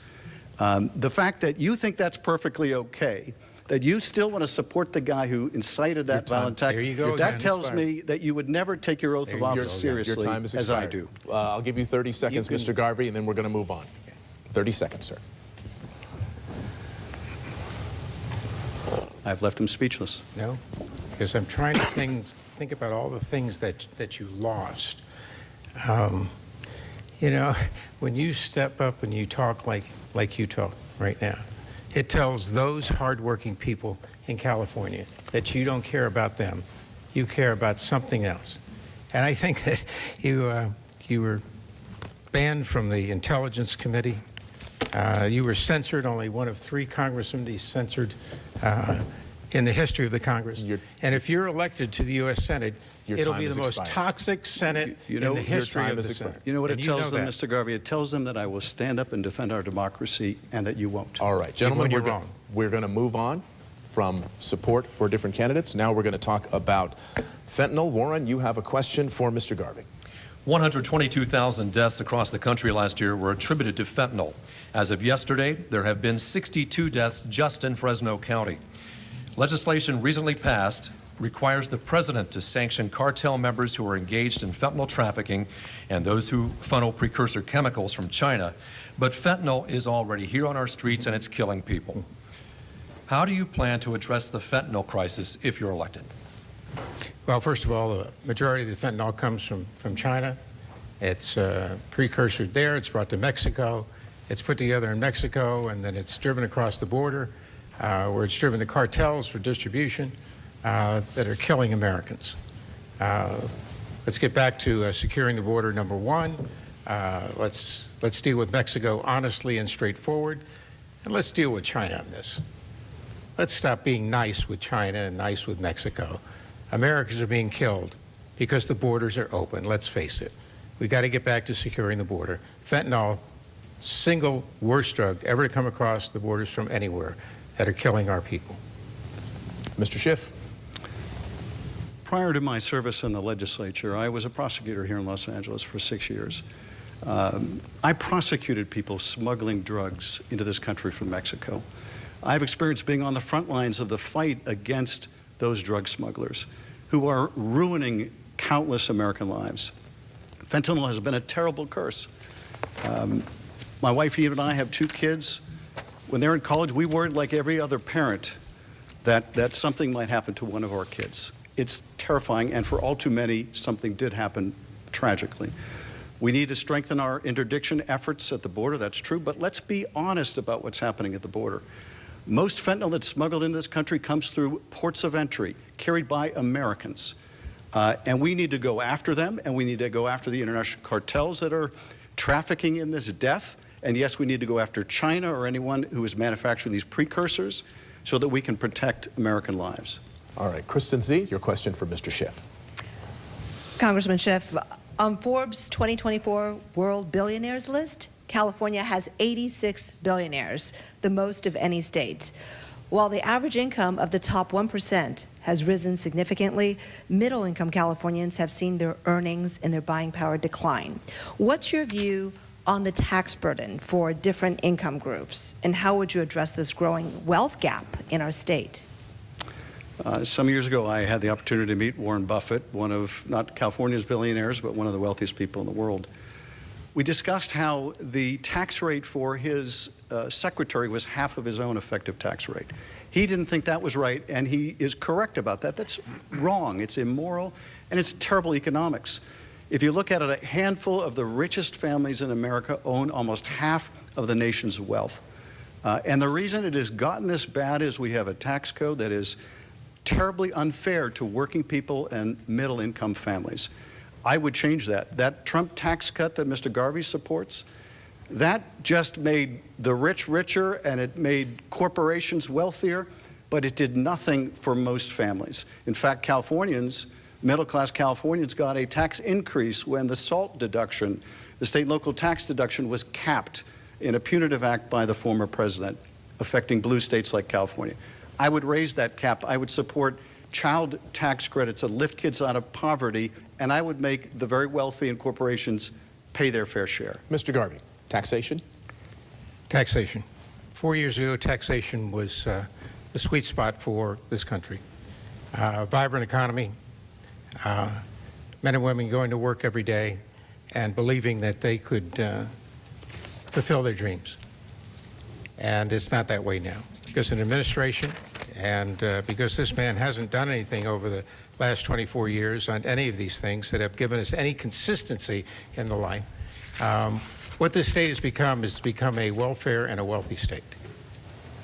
A: The fact that you think that's perfectly okay, that you still want to support the guy who incited that violent attack, that tells me that you would never take your oath of office seriously,
C: your time is
A: as I
C: expired.
A: do.
C: I'll give you 30 seconds, Mr. Garvey, and then we're going to move on. 30 seconds, sir.
A: I've left him speechless.
B: No, because I'm trying to think about all the things that you lost. You know, when you step up and you talk like you talk right now, it tells those hardworking people in California that you don't care about them. You care about something else. And I think that you were banned from the Intelligence Committee. You were censored, only one of 3 congressmen to be censored in the history of the Congress. And if you're elected to the U.S. Senate, it'll be the most toxic Senate in the history of the Senate.
A: You know what it tells them, Mr. Garvey? It tells them that I will stand up and defend our democracy and that you won't.
C: All right, gentlemen, we're going to move on from support for different candidates. Now we're going to talk about fentanyl. Warren, you have a question for Mr. Garvey.
F: 122,000 deaths across the country last year were attributed to fentanyl. As of yesterday, there have been 62 deaths just in Fresno County. Legislation recently passed requires the president to sanction cartel members who are engaged in fentanyl trafficking and those who funnel precursor chemicals from China. But fentanyl is already here on our streets and it's killing people. How do you plan to address the fentanyl crisis if you're elected?
B: Well, first of all, the majority of the fentanyl comes from China. It's precursored there. It's brought to Mexico. It's put together in Mexico, and then it's driven across the border. where it's driven the cartels for distribution that are killing Americans. Let's get back to securing the border, number one. Let's deal with Mexico honestly and straightforward, and let's deal with China on this. Let's stop being nice with China and nice with Mexico. Americans are being killed because the borders are open, let's face it. We've got to get back to securing the border. Fentanyl, single worst drug ever to come across the borders from anywhere, that are killing our people.
C: Mr. Schiff.
A: Prior to my service in the legislature, I was a prosecutor here in Los Angeles for 6 years. I prosecuted people smuggling drugs into this country from Mexico. I've experienced being on the front lines of the fight against those drug smugglers who are ruining countless American lives. Fentanyl has been a terrible curse. My wife, Eve, and I have 2 kids. When they're in college, we worried like every other parent that something might happen to one of our kids. It's terrifying, and for all too many, something did happen tragically. We need to strengthen our interdiction efforts at the border, that's true, but let's be honest about what's happening at the border. Most fentanyl that's smuggled into this country comes through ports of entry, carried by Americans. And we need to go after them, and we need to go after the international cartels that are trafficking in this death. And yes, we need to go after China or anyone who is manufacturing these precursors so that we can protect American lives.
C: All right, Kristen Z., your question for Mr. Schiff.
D: Congressman Schiff, on Forbes' 2024 World Billionaires list, California has 86 billionaires, the most of any state. While the average income of the top 1% has risen significantly, middle-income Californians have seen their earnings and their buying power decline. What's your view on the tax burden for different income groups, and how would you address this growing wealth gap in our state?
A: Some years ago, I had the opportunity to meet Warren Buffett, one of not California's billionaires, but one of the wealthiest people in the world. We discussed how the tax rate for his secretary was half of his own effective tax rate. He didn't think that was right, and he is correct about that. That's wrong, it's immoral, and it's terrible economics. If you look at it, a handful of the richest families in America own almost half of the nation's wealth. And the reason it has gotten this bad is we have a tax code that is terribly unfair to working people and middle-income families. I would change that. That Trump tax cut that Mr. Garvey supports, that just made the rich richer and it made corporations wealthier, but it did nothing for most families. In fact, Californians, middle-class Californians, got a tax increase when the SALT deduction, the state and local tax deduction, was capped in a punitive act by the former president, affecting blue states like California. I would raise that cap. I would support child tax credits that lift kids out of poverty, and I would make the very wealthy and corporations pay their fair share.
C: Mr. Garvey, taxation?
B: Taxation. 4 years ago, taxation was the sweet spot for this country. Vibrant economy, men and women going to work every day and believing that they could fulfill their dreams. And it's not that way now. Because an administration and because this man hasn't done anything over the last 24 years on any of these things that have given us any consistency in the line, what this state has become a welfare and a wealthy state.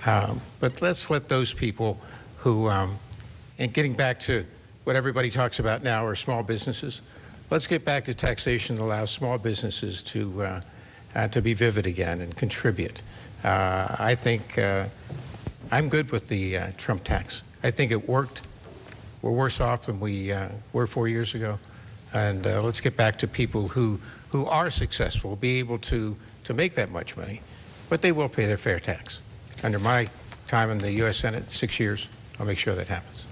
B: But let's let those people who, and getting back to what everybody talks about now are small businesses, let's get back to taxation that allows small businesses to be vivid again and contribute. I think I'm good with the Trump tax. I think it worked. We're worse off than we were 4 years ago. And let's get back to people who are successful, be able to make that much money, but they will pay their fair tax. Under my time in the U.S. Senate, 6 years, I'll make sure that happens.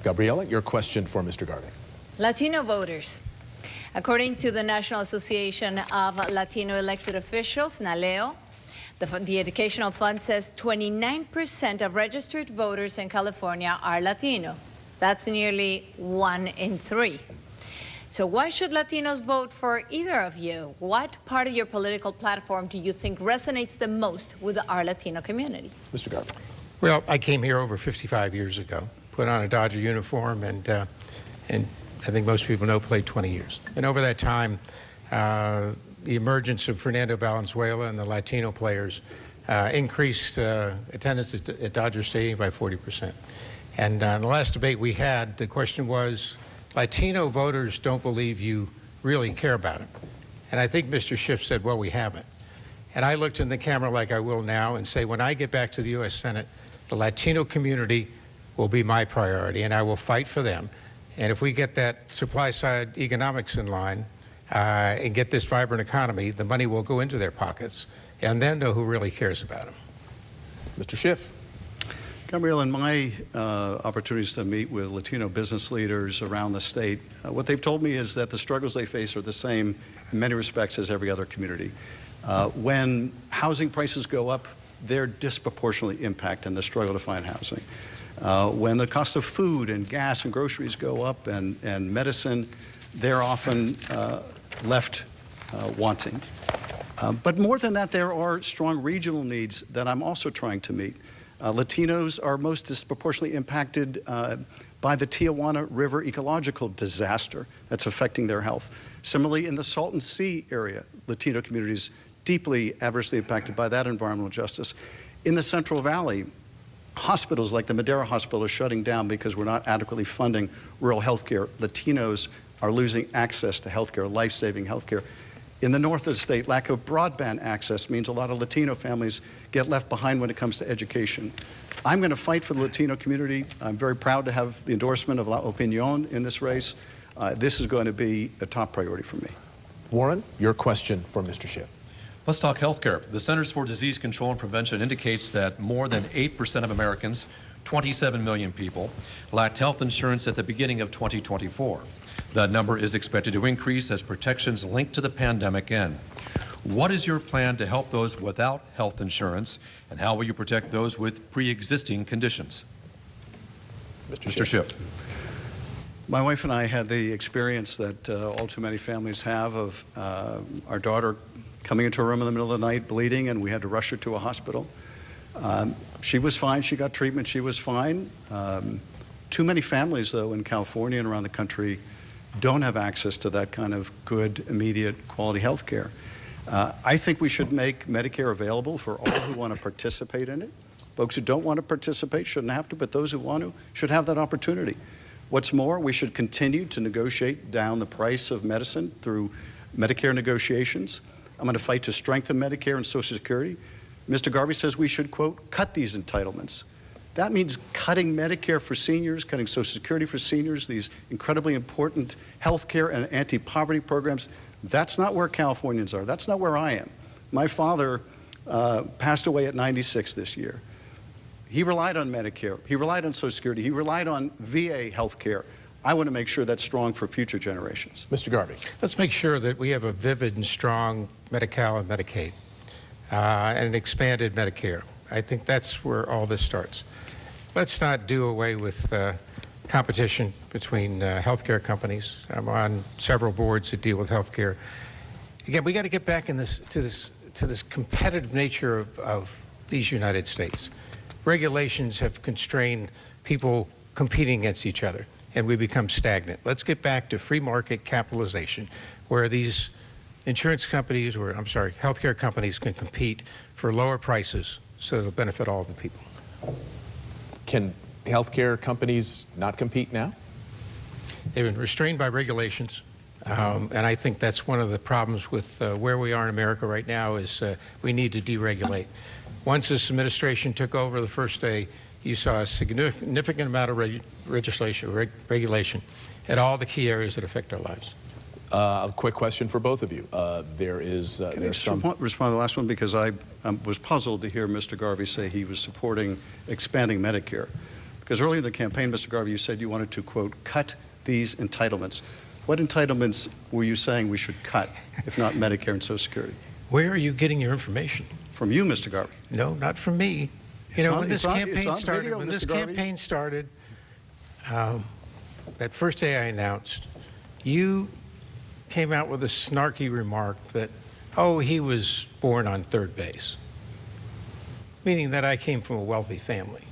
C: Gabriela, your question for Mr. Garvey.
E: Latino voters. According to the National Association of Latino Elected Officials, NALEO, the Educational Fund says 29% of registered voters in California are Latino. That's nearly 1 in 3. So why should Latinos vote for either of you? What part of your political platform do you think resonates the most with our Latino community?
C: Mr. Garvey.
B: Well, I came here over 55 years ago, put on a Dodger uniform, and I think most people know, played 20 years. And over that time, the emergence of Fernando Valenzuela and the Latino players increased attendance at Dodger Stadium by 40%. And in the last debate we had, the question was, Latino voters don't believe you really care about them. And I think Mr. Schiff said, well, we haven't. And I looked in the camera like I will now and say, when I get back to the U.S. Senate, the Latino community will be my priority, and I will fight for them. And if we get that supply-side economics in line and get this vibrant economy, the money will go into their pockets, and then know who really cares about them.
C: Mr. Schiff.
A: Gabrielle, in my opportunities to meet with Latino business leaders around the state, what they've told me is that the struggles they face are the same in many respects as every other community. When housing prices go up, they're disproportionately impacting the struggle to find housing. When the cost of food and gas and groceries go up and medicine, they're often left wanting. But more than that, there are strong regional needs that I'm also trying to meet. Latinos are most disproportionately impacted by the Tijuana River ecological disaster that's affecting their health. Similarly, in the Salton Sea area, Latino communities deeply adversely impacted by that environmental justice. In the Central Valley, hospitals like the Madera Hospital are shutting down because we're not adequately funding rural health care. Latinos are losing access to health care, life-saving health care. In the north of the state, lack of broadband access means a lot of Latino families get left behind when it comes to education. I'm going to fight for the Latino community. I'm very proud to have the endorsement of La Opinión in this race. This is going to be a top priority for me.
C: Warren, your question for Mr. Schiff.
F: Let's talk health care. The Centers for Disease Control and Prevention indicates that more than 8% of Americans, 27 million people, lacked health insurance at the beginning of 2024. That number is expected to increase as protections linked to the pandemic end. What is your plan to help those without health insurance, and how will you protect those with pre-existing conditions? Mr. Schiff.
A: My wife and I had the experience that all too many families have of our daughter coming into a room in the middle of the night bleeding, and we had to rush her to a hospital. She was fine. She got treatment. She was fine. Too many families, though, in California and around the country don't have access to that kind of good, immediate, quality health care. I think we should make Medicare available for all who want to participate in it. Folks who don't want to participate shouldn't have to, but those who want to should have that opportunity. What's more, we should continue to negotiate down the price of medicine through Medicare negotiations. I'm going to fight to strengthen Medicare and Social Security. Mr. Garvey says we should, quote, cut these entitlements. That means cutting Medicare for seniors, cutting Social Security for seniors, these incredibly important health care and anti-poverty programs. That's not where Californians are. That's not where I am. My father passed away at 96 this year. He relied on Medicare. He relied on Social Security. He relied on VA health care. I want to make sure that's strong for future generations.
C: Mr. Garvey.
B: Let's make sure that we have a vivid and strong Medi-Cal and Medicaid and an expanded Medicare. I think that's where all this starts. Let's not do away with competition between healthcare companies. I'm on several boards that deal with healthcare. Again, we got to get back to this competitive nature of these United States. Regulations have constrained people competing against each other, and we become stagnant. Let's get back to free market capitalization, where these insurance companies, or I'm sorry, healthcare companies can compete for lower prices so it'll benefit all the people.
C: Can healthcare companies not compete now?
B: They've been restrained by regulations, and I think that's one of the problems with where we are in America right now is we need to deregulate. Once this administration took over the first day, you saw a significant amount of regulation in all the key areas that affect our lives.
C: A quick question for both of you. There's some...
A: respond to the last one, because I was puzzled to hear Mr. Garvey say he was supporting expanding Medicare. Because earlier in the campaign, Mr. Garvey, you said you wanted to, quote, cut these entitlements. What entitlements were you saying we should cut, if not Medicare and Social Security?
B: Where are you getting your information?
A: From you, Mr. Garvey.
B: No, not from me. You know, when this campaign started, that first day I announced, you came out with a snarky remark that, oh, he was born on third base, meaning that I came from a wealthy family.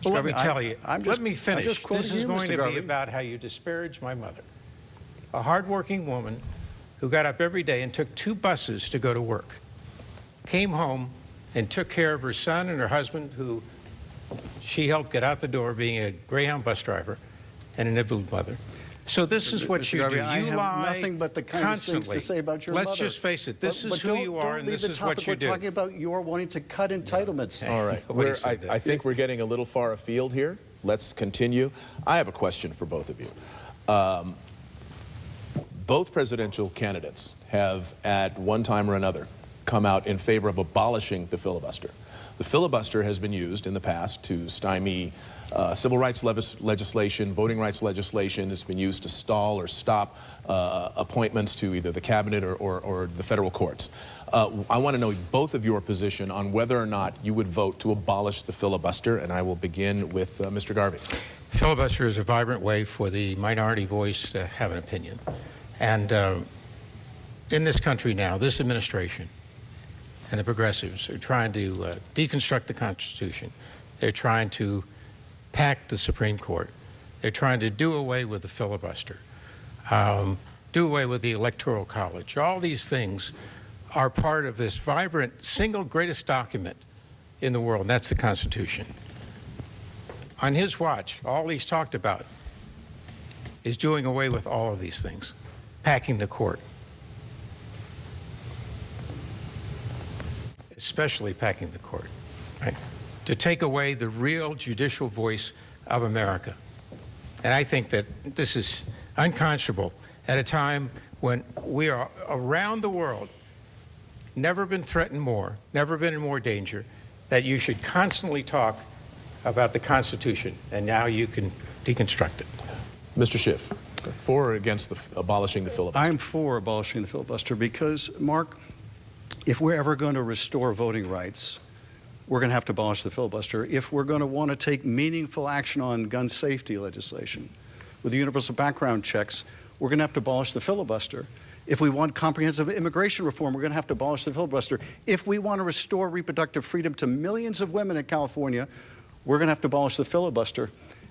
B: Well, let me tell you, let me finish. This is going to be about how you disparage my mother, a hardworking woman who got up every day and took 2 buses to go to work, came home and took care of her son and her husband, who she helped get out the door, being a Greyhound bus driver and an invalid mother. So this is what you do. You
A: I have
B: lie
A: nothing but the kind
B: constantly.
A: of things to say about your
B: Let's
A: mother.
B: just face it. This is who you are, and this is what you do.
A: We're talking about your wanting to cut entitlements.
C: All right. I think we're getting a little far afield here. Let's continue. I have a question for both of you. Both presidential candidates have, at one time or another, come out in favor of abolishing the filibuster. The filibuster has been used in the past to stymie civil rights legislation, voting rights legislation. It's been used to stall or stop appointments to either the cabinet or the federal courts. I want to know both of your position on whether or not you would vote to abolish the filibuster, and I will begin with Mr. Garvey.
B: Filibuster is a vibrant way for the minority voice to have an opinion. And in this country now, this administration and the progressives are trying to deconstruct the Constitution. They're trying to pack the Supreme Court. They're trying to do away with the filibuster, do away with the Electoral College. All these things are part of this vibrant, single greatest document in the world, and that's the Constitution. On his watch, all he's talked about is doing away with all of these things, packing the court, especially packing the court, right? To take away the real judicial voice of America. And I think that this is unconscionable at a time when we are around the world, never been threatened more, never been in more danger, that you should constantly talk about the Constitution, and now you can deconstruct it.
C: Mr. Schiff, for or against abolishing the filibuster?
A: I'm for abolishing the filibuster because, Mark, if we're ever going to restore voting rights, we're going to have to abolish the filibuster. If we're going to want to take meaningful action on gun safety legislation with the universal background checks, we're going to have to abolish the filibuster. If we want comprehensive immigration reform, we're going to have to abolish the filibuster. If we want to restore reproductive freedom to millions of women in California, we're going to have to abolish the filibuster.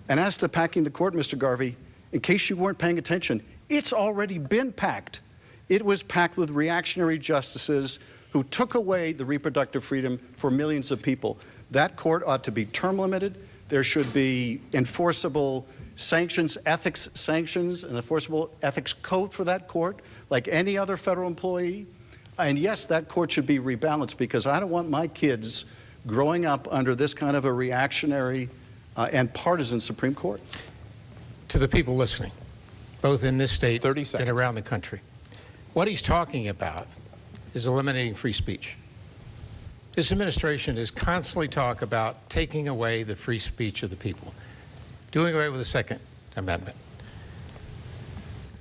A: And as to packing the court, Mr. Garvey, in case you weren't paying attention, it's already been packed. It was packed with reactionary justices who took away the reproductive freedom for millions of people. That court ought to be term limited. There should be enforceable sanctions, ethics sanctions, an enforceable ethics code for that court, like any other federal employee. And yes, that court should be rebalanced, because I don't want my kids growing up under this kind of a reactionary and partisan Supreme Court.
B: To the people listening, both in this state and around the country, what he's talking about is eliminating free speech. This administration is constantly talking about taking away the free speech of the people, doing away with the Second Amendment,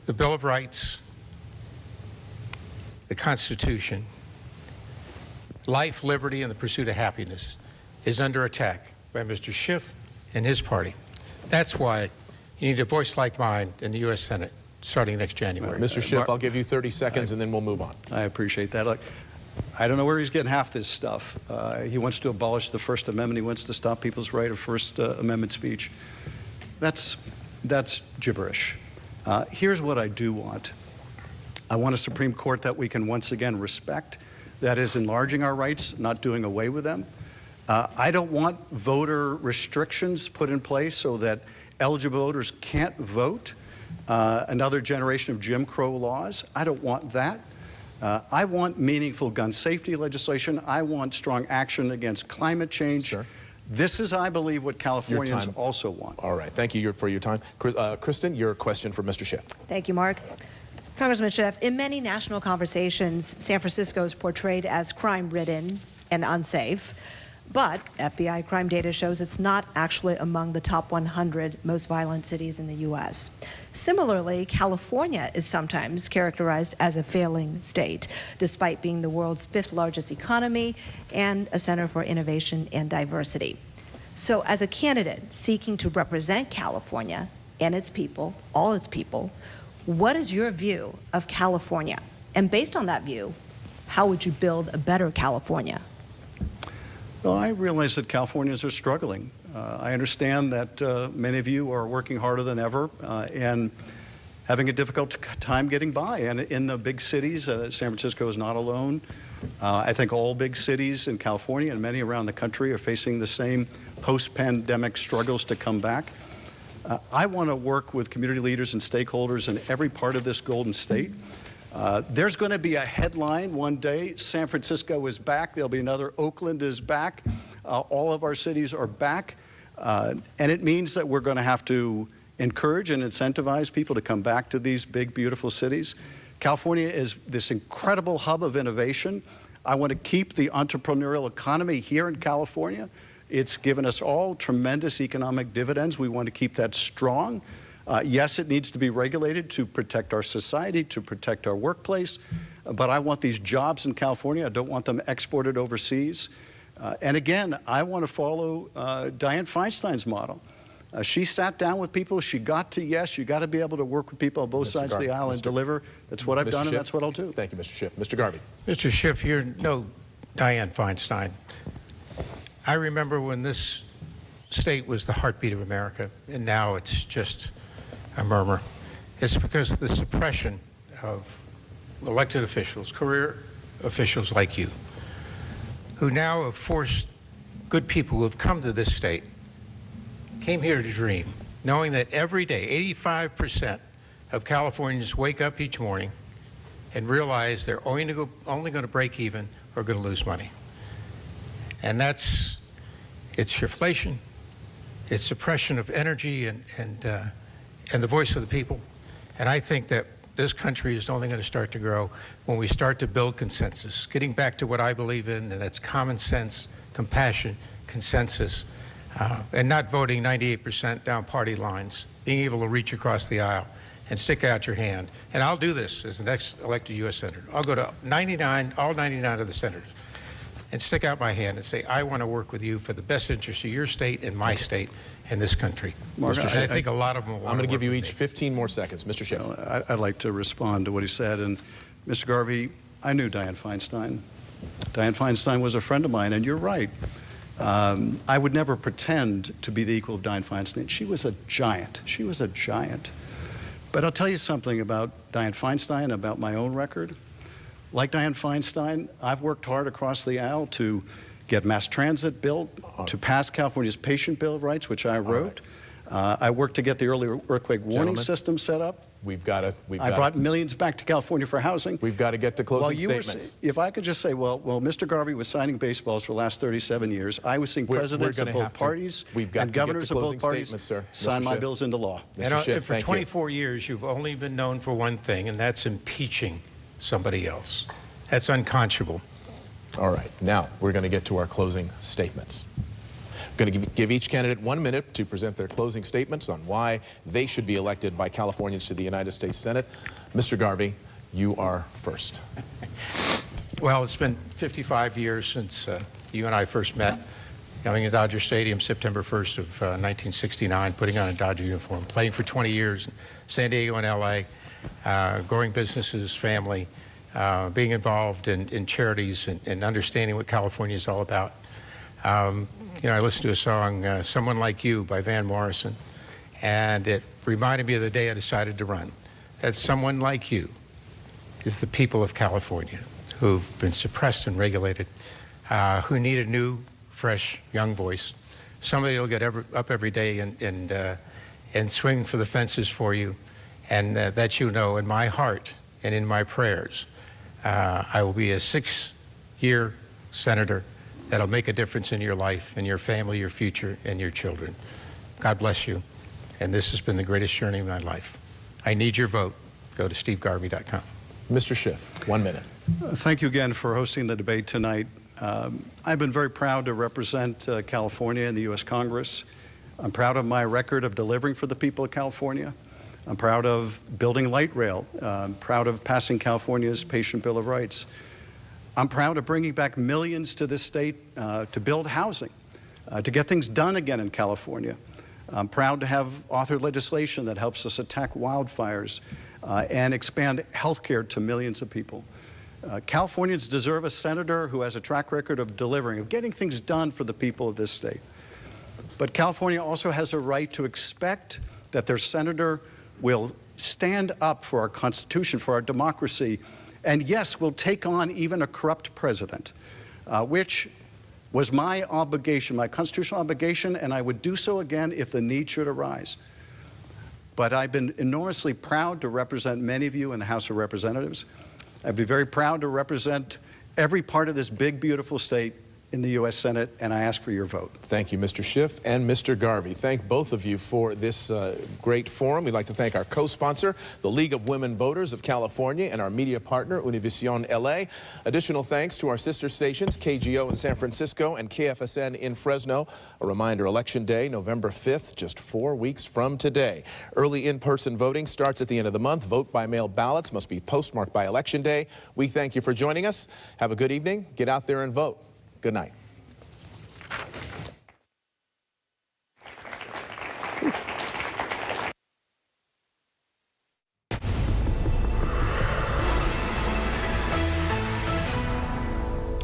B: the Bill of Rights, the Constitution, life, liberty, and the pursuit of happiness is under attack by Mr. Schiff and his party. That's why you need a voice like mine in the U.S. Senate starting next January.
C: Mr. Schiff, I'll give you 30 seconds and then we'll move on.
A: I appreciate that. Look, I don't know where he's getting half this stuff. He wants to abolish the First Amendment. He wants to stop people's right of First Amendment speech. That's gibberish. Here's what I do want. I want a Supreme Court that we can once again respect, that is enlarging our rights, not doing away with them. I don't want voter restrictions put in place so that eligible voters can't vote. Another generation of Jim Crow laws. I don't want that. I want meaningful gun safety legislation. I want strong action against climate change.
C: Sure.
A: This is, I believe, what Californians also want.
C: All right. Thank you for your time. Kristen, your question for Mr. Schiff.
D: Thank you, Mark. Congressman Schiff, in many national conversations, San Francisco is portrayed as crime-ridden and unsafe. But FBI crime data shows it's not actually among the top 100 most violent cities in the U.S. Similarly, California is sometimes characterized as a failing state, despite being the world's 5th largest economy and a center for innovation and diversity. So as a candidate seeking to represent California and its people, all its people, what is your view of California? And based on that view, how would you build a better California?
A: Well, I realize that Californians are struggling. I understand that many of you are working harder than ever and having a difficult time getting by. And in the big cities, San Francisco is not alone. I think all big cities in California and many around the country are facing the same post-pandemic struggles to come back. I want to work with community leaders and stakeholders in every part of this Golden State. There's going to be a headline one day, San Francisco is back. There'll be another, Oakland is back. All of our cities are back. And it means that we're going to have to encourage and incentivize people to come back to these big, beautiful cities. California is this incredible hub of innovation. I want to keep the entrepreneurial economy here in California. It's given us all tremendous economic dividends. We want to keep that strong. Yes, it needs to be regulated to protect our society, to protect our workplace, but I want these jobs in California. I don't want them exported overseas. And again, I want to follow Dianne Feinstein's model. She sat down with people. She got to yes. You got to be able to work with people on both sides of the aisle and deliver. That's what I've done, and that's what I'll do.
C: Thank you, Mr. Schiff. Mr. Garvey.
B: Mr. Schiff, you're no Dianne Feinstein. I remember when this state was the heartbeat of America, and now it's just a murmur. It's because of the suppression of elected officials, career officials like you, who now have forced good people who have come to this state, came here to dream, knowing that every day, 85% of Californians wake up each morning and realize they're only going to break even or going to lose money. And it's shriftflation, it's suppression of energy and the voice of the people. And I think that this country is only going to start to grow when we start to build consensus, getting back to what I believe in, and that's common sense, compassion, consensus, and not voting 98% down party lines, being able to reach across the aisle and stick out your hand. And I'll do this as the next elected U.S. Senator. I'll go to all 99 of the senators and stick out my hand and say, I want to work with you for the best interest of your state and my state and this country.
C: Mr. Schiff,
B: I think a lot of them will want
C: I'm going to give you
B: with
C: each
B: me.
C: 15 more seconds. Mr. Schiff.
A: Well, I'd like to respond to what he said. And Mr. Garvey, I knew Dianne Feinstein. Dianne Feinstein was a friend of mine, and you're right. I would never pretend to be the equal of Dianne Feinstein. She was a giant. She was a giant. But I'll tell you something about Dianne Feinstein, about my own record. Like Dianne Feinstein, I've worked hard across the aisle to get mass transit built, to pass California's Patient Bill of Rights, which I wrote. I worked to get the early earthquake warning system set up. I brought millions back to California for housing.
C: We've got to get to closing statements.
A: If I could just say, well, Mr. Garvey was signing baseballs for the last 37 years. I was seeing presidents of both parties and governors of both parties sign my bills into law.
B: And for 24 years, you've only been known for one thing, and that's impeaching somebody else. That's unconscionable.
C: All right. Now, we're going to get to our closing statements. I'm going to give each candidate 1 minute to present their closing statements on why they should be elected by Californians to the United States Senate. Mr. Garvey, you are first.
B: Well, it's been 55 years since you and I first met, coming to Dodger Stadium September 1st of 1969, putting on a Dodger uniform, playing for 20 years in San Diego and LA, growing businesses, family, being involved in charities and understanding what California is all about. You know, I listened to a song, Someone Like You by Van Morrison, and it reminded me of the day I decided to run. That someone like you is the people of California who've been suppressed and regulated, who need a new, fresh, young voice. Somebody will get up every day and swing for the fences for you, and that you know in my heart and in my prayers, I will be a 6-year senator that'll make a difference in your life, and your family, your future, and your children. God bless you. And this has been the greatest journey of my life. I need your vote. Go to stevegarvey.com.
C: Mr. Schiff, 1 minute.
A: Thank you again for hosting the debate tonight. I've been very proud to represent California in the U.S. Congress. I'm proud of my record of delivering for the people of California. I'm proud of building light rail. I'm proud of passing California's Patient Bill of Rights. I'm proud of bringing back millions to this state to build housing, to get things done again in California. I'm proud to have authored legislation that helps us attack wildfires and expand health care to millions of people. Californians deserve a senator who has a track record of delivering, of getting things done for the people of this state. But California also has a right to expect that their senator will stand up for our Constitution, for our democracy, And yes, we'll take on even a corrupt president, which was my obligation, my constitutional obligation, and I would do so again if the need should arise. But I've been enormously proud to represent many of you in the House of Representatives. I'd be very proud to represent every part of this big, beautiful state in the U.S. Senate, and I ask for your vote.
C: Thank you, Mr. Schiff and Mr. Garvey. Thank both of you for this great forum. We'd like to thank our co-sponsor, the League of Women Voters of California, and our media partner, Univision LA. Additional thanks to our sister stations, KGO in San Francisco and KFSN in Fresno. A reminder, Election Day, November 5th, just 4 weeks from today. Early in-person voting starts at the end of the month. Vote by mail ballots must be postmarked by Election Day. We thank you for joining us. Have a good evening. Get out there and vote. Good night.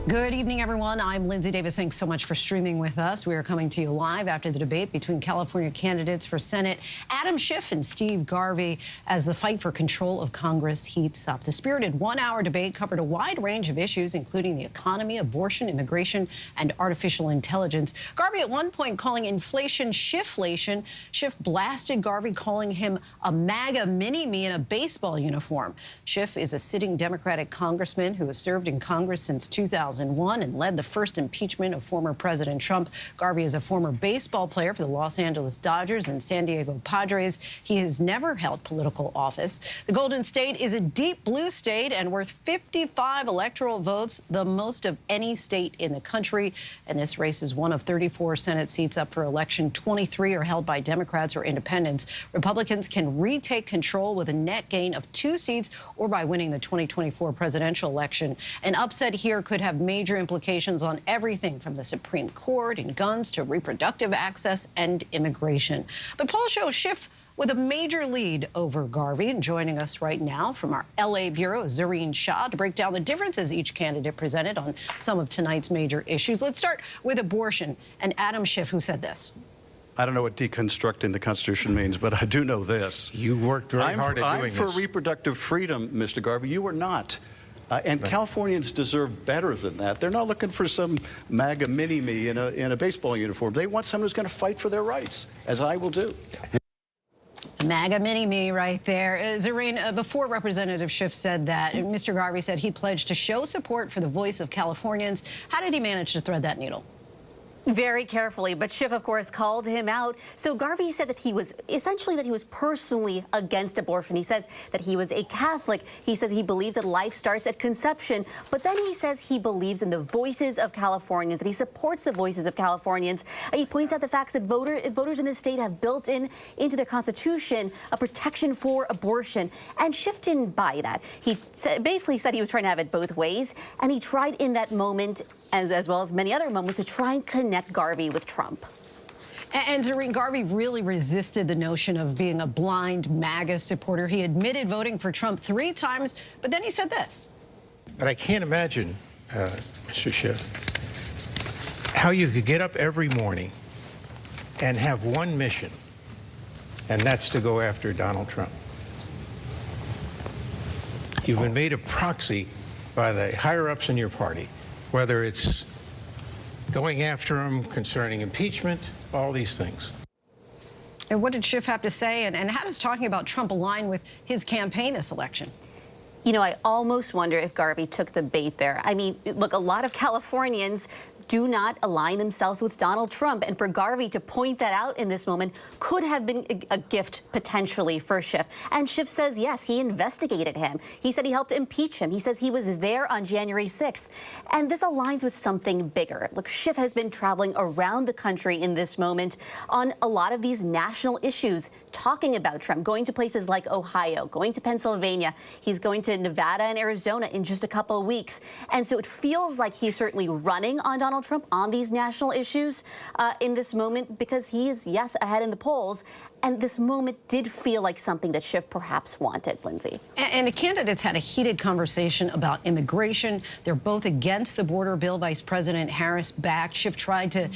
N: Good evening, everyone. I'm Lindsay Davis. Thanks so much for streaming with us. We are coming to you live after the debate between California candidates for Senate Adam Schiff and Steve Garvey as the fight for control of Congress heats up. The spirited one-hour debate covered a wide range of issues, including the economy, abortion, immigration, and artificial intelligence. Garvey at one point calling inflation Schifflation. Schiff blasted Garvey, calling him a MAGA mini-me in a baseball uniform. Schiff is a sitting Democratic congressman who has served in Congress since 2001 and led the first impeachment of former President Trump. Garvey is a former baseball player for the Los Angeles Dodgers and San Diego Padres. He has never held political office. The Golden State is a deep blue state and worth 55 electoral votes, the most of any state in the country. And this race is one of 34 Senate seats up for election. 23 are held by Democrats or independents. Republicans can retake control with a net gain of 2 seats or by winning the 2024 presidential election. An upset here could have major implications on everything from the Supreme Court and guns to reproductive access and immigration. But polls show Schiff with a major lead over Garvey. And joining us right now from our LA bureau is Zareen Shah to break down the differences each candidate presented on some of tonight's major issues. Let's start with abortion and Adam Schiff, who said this.
A: I don't know what deconstructing the Constitution means, but I do know this.
B: You worked very hard at doing this.
A: I'm for reproductive freedom, Mr. Garvey. You are not. And Californians deserve better than that. They're not looking for some MAGA mini-me in a baseball uniform. They want someone who's going to fight for their rights, as I will do.
N: MAGA mini-me right there. Zareen, before Representative Schiff said that, Mr. Garvey said he pledged to show support for the voice of Californians. How did he manage to thread that needle?
O: Very carefully, but Schiff, of course, called him out. So Garvey said that he was personally against abortion. He says that he was a Catholic. He says he believes that life starts at conception. But then he says he believes in the voices of Californians, that he supports the voices of Californians. He points out the facts that voters in the state have built into their Constitution a protection for abortion. And Schiff didn't buy that. He basically said he was trying to have it both ways. And he tried in that moment, as well as many other moments, to try and connect Garvey with Trump.
N: And Zareen, Garvey really resisted the notion of being a blind MAGA supporter. He admitted voting for Trump 3 times, but then he said this.
B: But I can't imagine, Mr. Schiff, how you could get up every morning and have one mission, and that's to go after Donald Trump. You've been made a proxy by the higher-ups in your party, whether it's going after him concerning impeachment, all these things.
N: And what did Schiff have to say? And how does talking about Trump align with his campaign this election?
O: You know, I almost wonder if Garvey took the bait there. I mean, look, a lot of Californians do not align themselves with Donald Trump. And for Garvey to point that out in this moment could have been a gift potentially for Schiff. And Schiff says, yes, he investigated him. He said he helped impeach him. He says he was there on January 6th. And this aligns with something bigger. Look, Schiff has been traveling around the country in this moment on a lot of these national issues, talking about Trump, going to places like Ohio, going to Pennsylvania. He's going to Nevada and Arizona in just a couple of weeks. And so it feels like he's certainly running on Donald Trump on these national issues in this moment, because he is, yes, ahead in the polls. And this moment did feel like something that Schiff perhaps wanted, Lindsay.
N: And the candidates had a heated conversation about immigration. They're both against the border bill Vice President Harris backed. Schiff tried to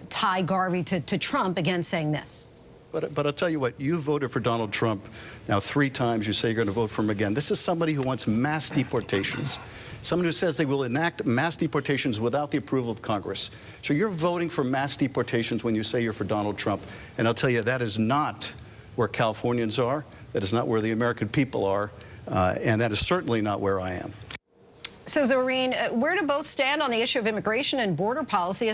N: tie Garvey to Trump, again saying this.
A: But I'll tell you what, you voted for Donald Trump now 3 times. You say you're going to vote for him again. This is somebody who wants mass deportations. Someone who says they will enact mass deportations without the approval of Congress. So you're voting for mass deportations when you say you're for Donald Trump. And I'll tell you, that is not where Californians are. That is not where the American people are. And that is certainly not where I am.
N: So, Zorine, where do both stand on the issue of immigration and border policy,